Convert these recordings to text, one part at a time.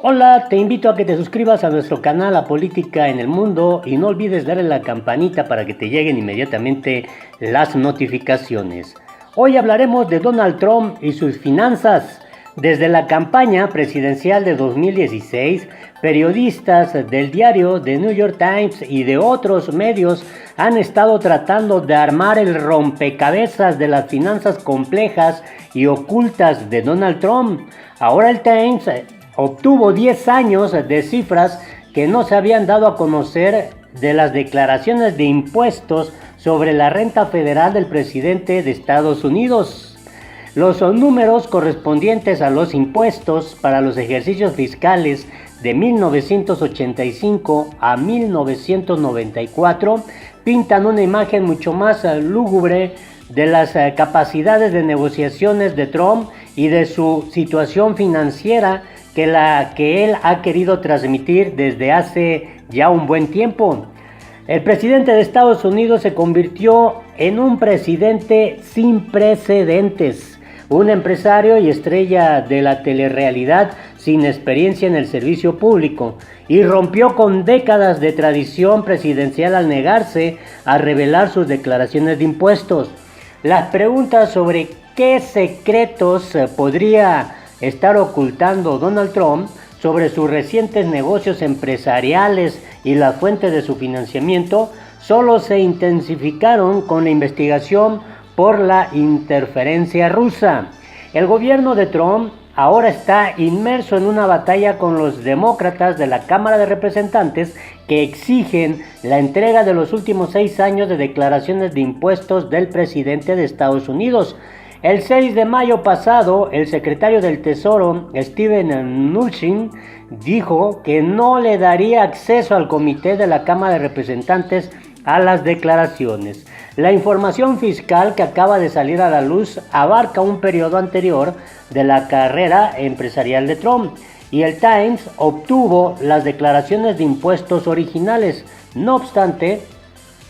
Hola, te invito a que te suscribas a nuestro canal La Política en el Mundo y no olvides darle la campanita para que te lleguen inmediatamente las notificaciones. Hoy hablaremos de Donald Trump y sus finanzas. Desde la campaña presidencial de 2016, periodistas del diario The New York Times y de otros medios han estado tratando de armar el rompecabezas de las finanzas complejas y ocultas de Donald Trump. Ahora el Times obtuvo 10 años de cifras que no se habían dado a conocer de las declaraciones de impuestos sobre la renta federal del presidente de Estados Unidos. Los números correspondientes a los impuestos para los ejercicios fiscales de 1985 a 1994 pintan una imagen mucho más lúgubre de las capacidades de negociaciones de Trump y de su situación financiera que la que él ha querido transmitir desde hace ya un buen tiempo. El presidente de Estados Unidos se convirtió en un presidente sin precedentes, un empresario y estrella de la telerrealidad sin experiencia en el servicio público, y rompió con décadas de tradición presidencial al negarse a revelar sus declaraciones de impuestos. Las preguntas sobre qué secretos podría estar ocultando Donald Trump sobre sus recientes negocios empresariales y la fuente de su financiamiento solo se intensificaron con la investigación por la interferencia rusa. El gobierno de Trump ahora está inmerso en una batalla con los demócratas de la Cámara de Representantes que exigen la entrega de los últimos 6 años de declaraciones de impuestos del presidente de Estados Unidos. El 6 de mayo pasado, el secretario del Tesoro, Steven Mnuchin, dijo que no le daría acceso al comité de la Cámara de Representantes a las declaraciones. La información fiscal que acaba de salir a la luz abarca un periodo anterior de la carrera empresarial de Trump, y el Times obtuvo las declaraciones de impuestos originales. No obstante,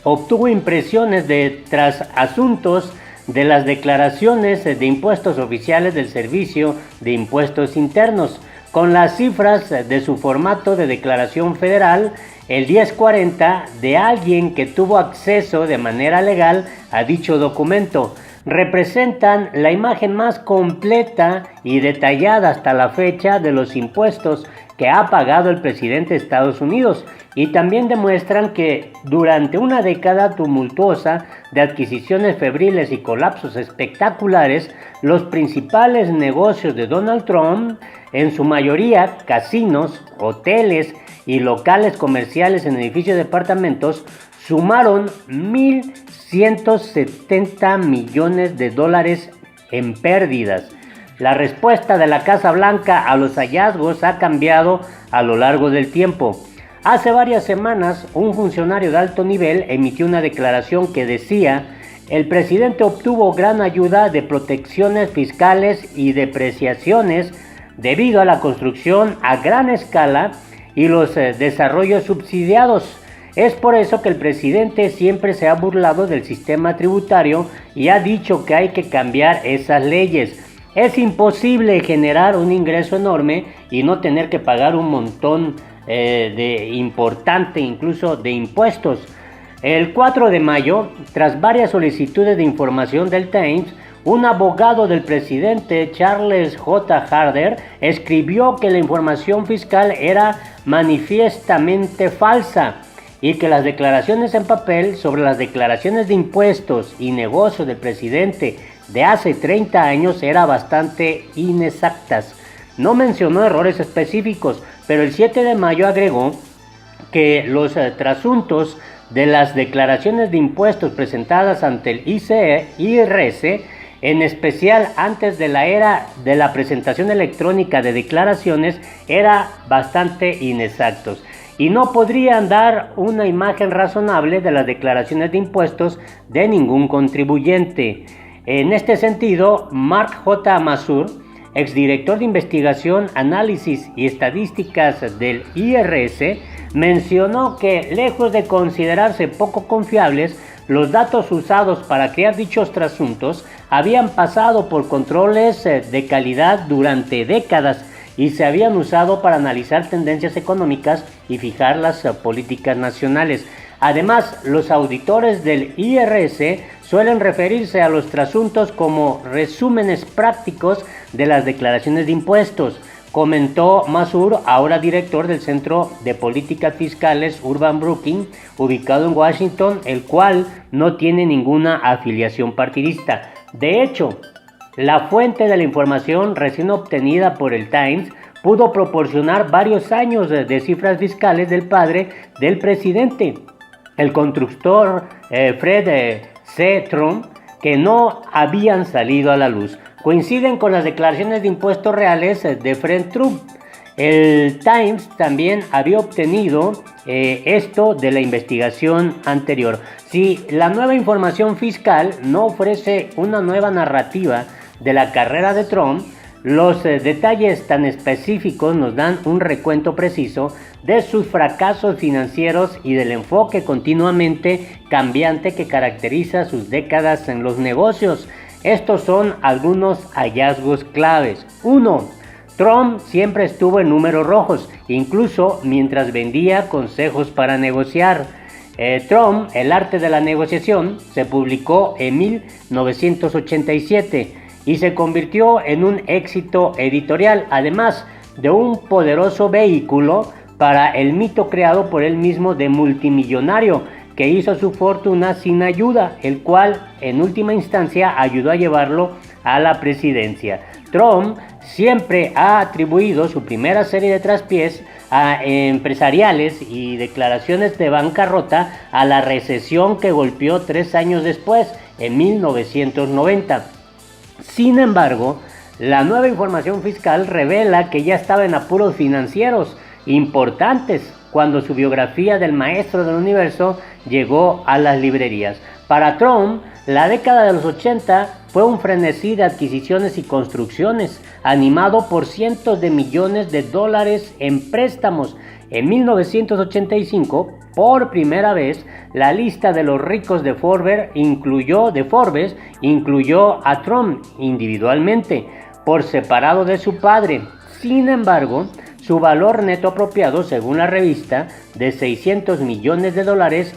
obtuvo impresiones de trasasuntos de las declaraciones de impuestos oficiales del Servicio de Impuestos Internos, con las cifras de su formato de declaración federal, el 1040 de alguien que tuvo acceso de manera legal a dicho documento. Representan la imagen más completa y detallada hasta la fecha de los impuestos que ha pagado el presidente de Estados Unidos, y también demuestran que durante una década tumultuosa de adquisiciones febriles y colapsos espectaculares, los principales negocios de Donald Trump, en su mayoría casinos, hoteles y locales comerciales en edificios de departamentos, sumaron $1,170 millones en pérdidas. La respuesta de la Casa Blanca a los hallazgos ha cambiado a lo largo del tiempo. Hace varias semanas, un funcionario de alto nivel emitió una declaración que decía: el presidente obtuvo gran ayuda de protecciones fiscales y depreciaciones debido a la construcción a gran escala y los desarrollos subsidiados. Es por eso que el presidente siempre se ha burlado del sistema tributario y ha dicho que hay que cambiar esas leyes. Es imposible generar un ingreso enorme y no tener que pagar un montón importante incluso de impuestos. El 4 de mayo, tras varias solicitudes de información del Times, un abogado del presidente, Charles J. Harder, escribió que la información fiscal era manifiestamente falsa y que las declaraciones en papel sobre las declaraciones de impuestos y negocios del presidente de hace 30 años eran bastante inexactas. No mencionó errores específicos, pero el 7 de mayo agregó que los trasuntos de las declaraciones de impuestos presentadas ante el IRS, en especial antes de la era de la presentación electrónica de declaraciones, eran bastante inexactos y no podrían dar una imagen razonable de las declaraciones de impuestos de ningún contribuyente. En este sentido, Mark J. Masur, exdirector de investigación, análisis y estadísticas del IRS, mencionó que, lejos de considerarse poco confiables, los datos usados para crear dichos trasuntos habían pasado por controles de calidad durante décadas y se habían usado para analizar tendencias económicas y fijar las políticas nacionales. Además, los auditores del IRS suelen referirse a los trasuntos como resúmenes prácticos de las declaraciones de impuestos, comentó Masur, ahora director del Centro de Políticas Fiscales Urban Brookings, ubicado en Washington, el cual no tiene ninguna afiliación partidista. De hecho, la fuente de la información recién obtenida por el Times pudo proporcionar varios años de cifras fiscales del padre del presidente, el constructor Fred C. Trump, que no habían salido a la luz. Coinciden con las declaraciones de impuestos reales de Fred Trump. El Times también había obtenido esto de la investigación anterior. Si la nueva información fiscal no ofrece una nueva narrativa de la carrera de Trump, los detalles tan específicos nos dan un recuento preciso de sus fracasos financieros y del enfoque continuamente cambiante que caracteriza sus décadas en los negocios. Estos son algunos hallazgos claves. 1. Trump siempre estuvo en números rojos, incluso mientras vendía consejos para negociar. Trump, el arte de la negociación, se publicó en 1987 y se convirtió en un éxito editorial, además de un poderoso vehículo para el mito creado por él mismo de multimillonario que hizo su fortuna sin ayuda, el cual en última instancia ayudó a llevarlo a la presidencia. Trump siempre ha atribuido su primera serie de traspiés empresariales y declaraciones de bancarrota a la recesión que golpeó 3 años después, en 1990. Sin embargo, la nueva información fiscal revela que ya estaba en apuros financieros importantes cuando su biografía del maestro del universo llegó a las librerías. Para Trump, la década de los 80 fue un frenesí de adquisiciones y construcciones, animado por cientos de millones de dólares en préstamos. En 1985, por primera vez, la lista de los ricos de Forbes incluyó a Trump individualmente, por separado de su padre. Sin embargo, su valor neto apropiado, según la revista, de $600 millones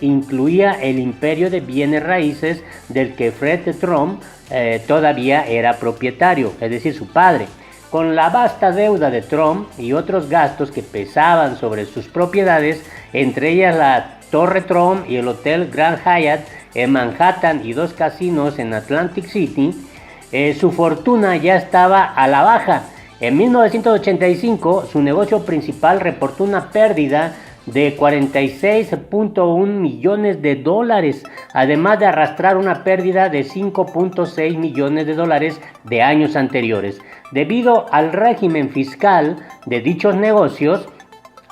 incluía el imperio de bienes raíces del que Fred Trump todavía era propietario, es decir, su padre. Con la vasta deuda de Trump y otros gastos que pesaban sobre sus propiedades, entre ellas la Torre Trump y el Hotel Grand Hyatt en Manhattan y 2 casinos en Atlantic City, su fortuna ya estaba a la baja. En 1985, su negocio principal reportó una pérdida de $46.1 millones, además de arrastrar una pérdida de $5.6 millones de años anteriores. Debido al régimen fiscal de dichos negocios,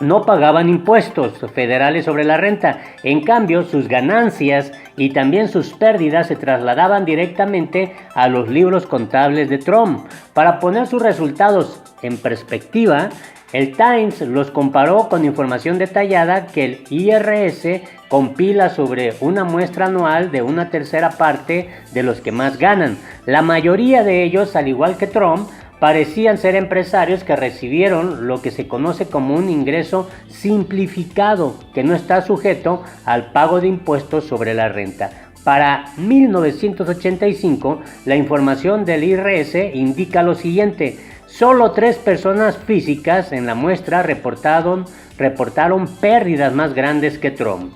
no pagaban impuestos federales sobre la renta. En cambio, sus ganancias y también sus pérdidas se trasladaban directamente a los libros contables de Trump. Para poner sus resultados en perspectiva, el Times los comparó con información detallada que el IRS compila sobre una muestra anual de una tercera parte de los que más ganan. La mayoría de ellos, al igual que Trump, parecían ser empresarios que recibieron lo que se conoce como un ingreso simplificado, que no está sujeto al pago de impuestos sobre la renta. Para 1985, la información del IRS indica lo siguiente: solo 3 personas físicas en la muestra reportaron pérdidas más grandes que Trump.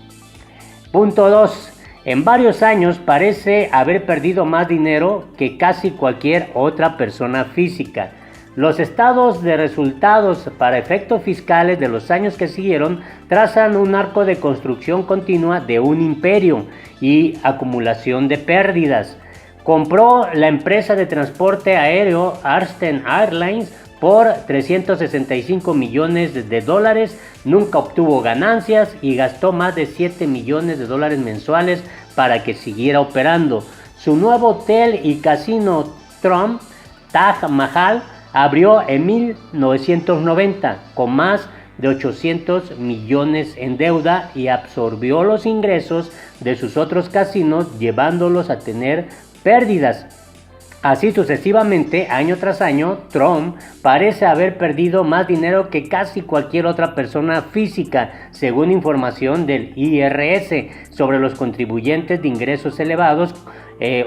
Punto 2. En varios años parece haber perdido más dinero que casi cualquier otra persona física. Los estados de resultados para efectos fiscales de los años que siguieron trazan un arco de construcción continua de un imperio y acumulación de pérdidas. Compró la empresa de transporte aéreo Austin Airlines por $365 millones, nunca obtuvo ganancias y gastó más de $7 millones mensuales para que siguiera operando. Su nuevo hotel y casino Trump, Taj Mahal, abrió en 1990 con más de 800 millones en deuda y absorbió los ingresos de sus otros casinos, llevándolos a tener pérdidas. Así sucesivamente, año tras año, Trump parece haber perdido más dinero que casi cualquier otra persona física, según información del IRS sobre los contribuyentes de ingresos elevados,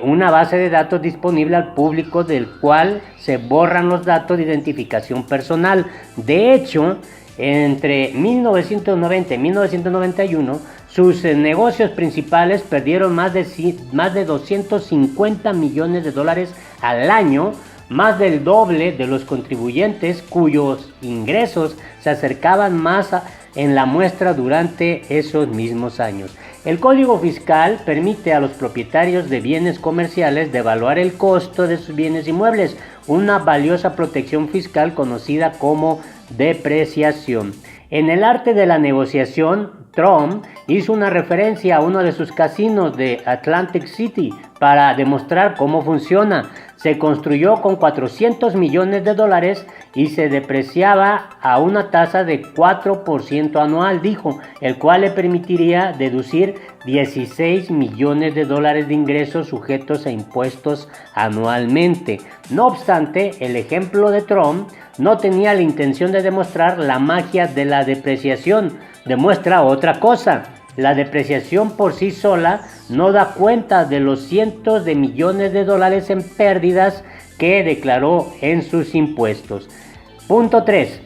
una base de datos disponible al público del cual se borran los datos de identificación personal. De hecho, entre 1990 y 1991, sus negocios principales perdieron más de 250 millones de dólares al año, más del doble de los contribuyentes cuyos ingresos se acercaban más en la muestra durante esos mismos años. El Código Fiscal permite a los propietarios de bienes comerciales devaluar el costo de sus bienes inmuebles, una valiosa protección fiscal conocida como depreciación. En el arte de la negociación, Trump hizo una referencia a uno de sus casinos de Atlantic City para demostrar cómo funciona. Se construyó con 400 millones de dólares y se depreciaba a una tasa de 4% anual, dijo, el cual le permitiría deducir 16 millones de dólares de ingresos sujetos a impuestos anualmente. No obstante, el ejemplo de Trump no tenía la intención de demostrar la magia de la depreciación, demuestra otra cosa. La depreciación por sí sola no da cuenta de los cientos de millones de dólares en pérdidas que declaró en sus impuestos. Punto 3.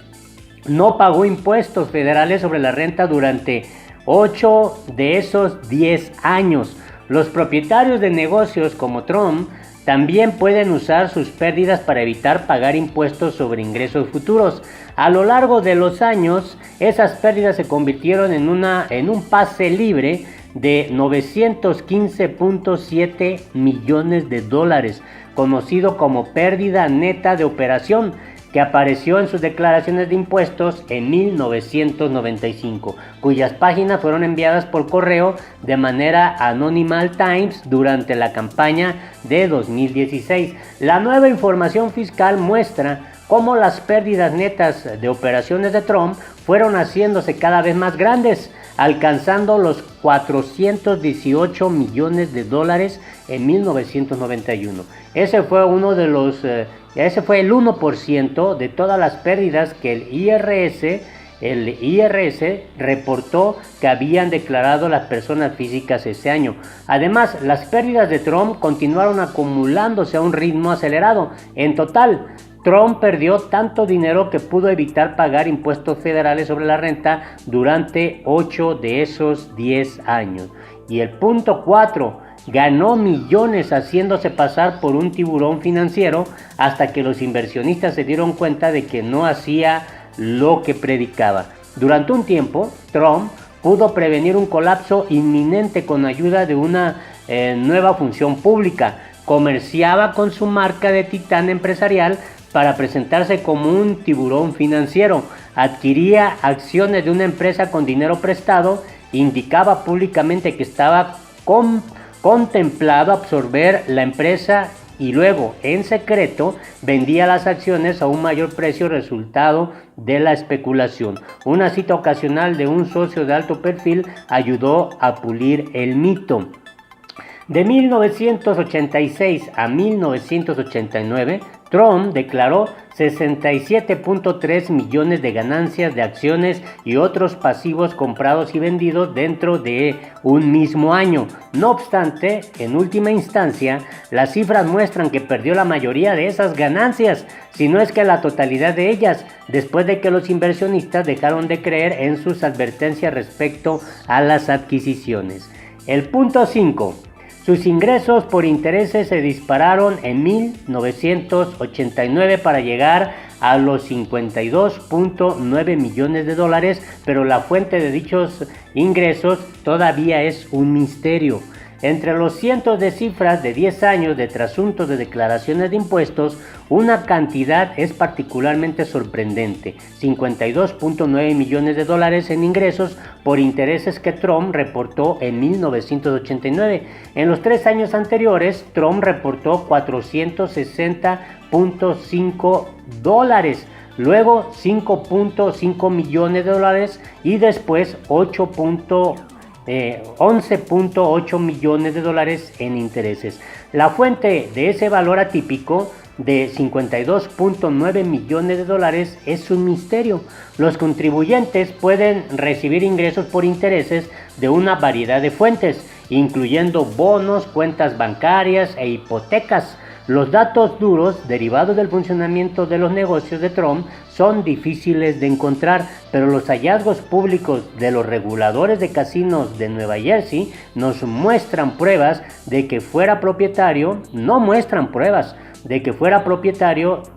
No pagó impuestos federales sobre la renta durante 8 de esos 10 años. Los propietarios de negocios como Trump también pueden usar sus pérdidas para evitar pagar impuestos sobre ingresos futuros. A lo largo de los años, esas pérdidas se convirtieron en un pase libre de 915.7 millones de dólares, conocido como pérdida neta de operación, que apareció en sus declaraciones de impuestos en 1995, cuyas páginas fueron enviadas por correo de manera anónima al Times durante la campaña de 2016. La nueva información fiscal muestra cómo las pérdidas netas de operaciones de Trump fueron haciéndose cada vez más grandes, alcanzando los 418 millones de dólares en 1991. Ese fue el 1% de todas las pérdidas que el IRS reportó que habían declarado las personas físicas ese año. Además, las pérdidas de Trump continuaron acumulándose a un ritmo acelerado. En total, Trump perdió tanto dinero que pudo evitar pagar impuestos federales sobre la renta durante 8 de esos 10 años. Y el punto 4, ganó millones haciéndose pasar por un tiburón financiero hasta que los inversionistas se dieron cuenta de que no hacía lo que predicaba. Durante un tiempo, Trump pudo prevenir un colapso inminente con ayuda de una nueva función pública. Comerciaba con su marca de Titán empresarial para presentarse como un tiburón financiero. Adquiría acciones de una empresa con dinero prestado, indicaba públicamente que estaba contemplado absorber la empresa y luego, en secreto, vendía las acciones a un mayor precio resultado de la especulación. Una cita ocasional de un socio de alto perfil ayudó a pulir el mito. De 1986 a 1989, Trump declaró 67.3 millones de ganancias de acciones y otros pasivos comprados y vendidos dentro de un mismo año. No obstante, en última instancia, las cifras muestran que perdió la mayoría de esas ganancias, si no es que la totalidad de ellas, después de que los inversionistas dejaron de creer en sus advertencias respecto a las adquisiciones. El punto 5. Sus ingresos por intereses se dispararon en 1989 para llegar a los 52.9 millones de dólares, pero la fuente de dichos ingresos todavía es un misterio. Entre los cientos de cifras de 10 años de trasuntos de declaraciones de impuestos, una cantidad es particularmente sorprendente: 52.9 millones de dólares en ingresos por intereses que Trump reportó en 1989. En los 3 años anteriores, Trump reportó 460.5 dólares, luego 5.5 millones de dólares y después 11.8 millones de dólares en intereses. La fuente de ese valor atípico de 52.9 millones de dólares es un misterio. Los contribuyentes pueden recibir ingresos por intereses de una variedad de fuentes, incluyendo bonos, cuentas bancarias e hipotecas. Los datos duros derivados del funcionamiento de los negocios de Trump son difíciles de encontrar, pero los hallazgos públicos de los reguladores de casinos de Nueva Jersey nos muestran pruebas de que fuera propietario,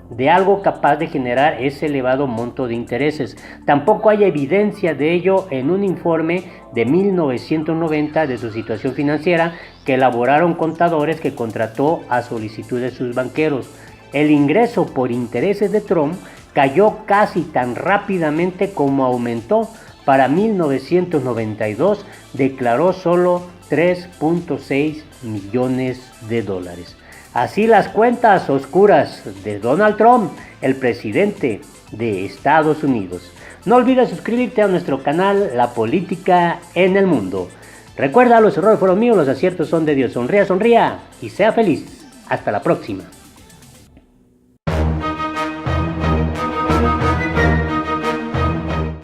de algo capaz de generar ese elevado monto de intereses. Tampoco hay evidencia de ello en un informe de 1990 de su situación financiera que elaboraron contadores que contrató a solicitud de sus banqueros. El ingreso por intereses de Trump cayó casi tan rápidamente como aumentó. Para 1992 declaró solo 3.6 millones de dólares. Así las cuentas oscuras de Donald Trump, el presidente de Estados Unidos. No olvides suscribirte a nuestro canal La Política en el Mundo. Recuerda, los errores fueron míos, los aciertos son de Dios. Sonría y sea feliz. Hasta la próxima.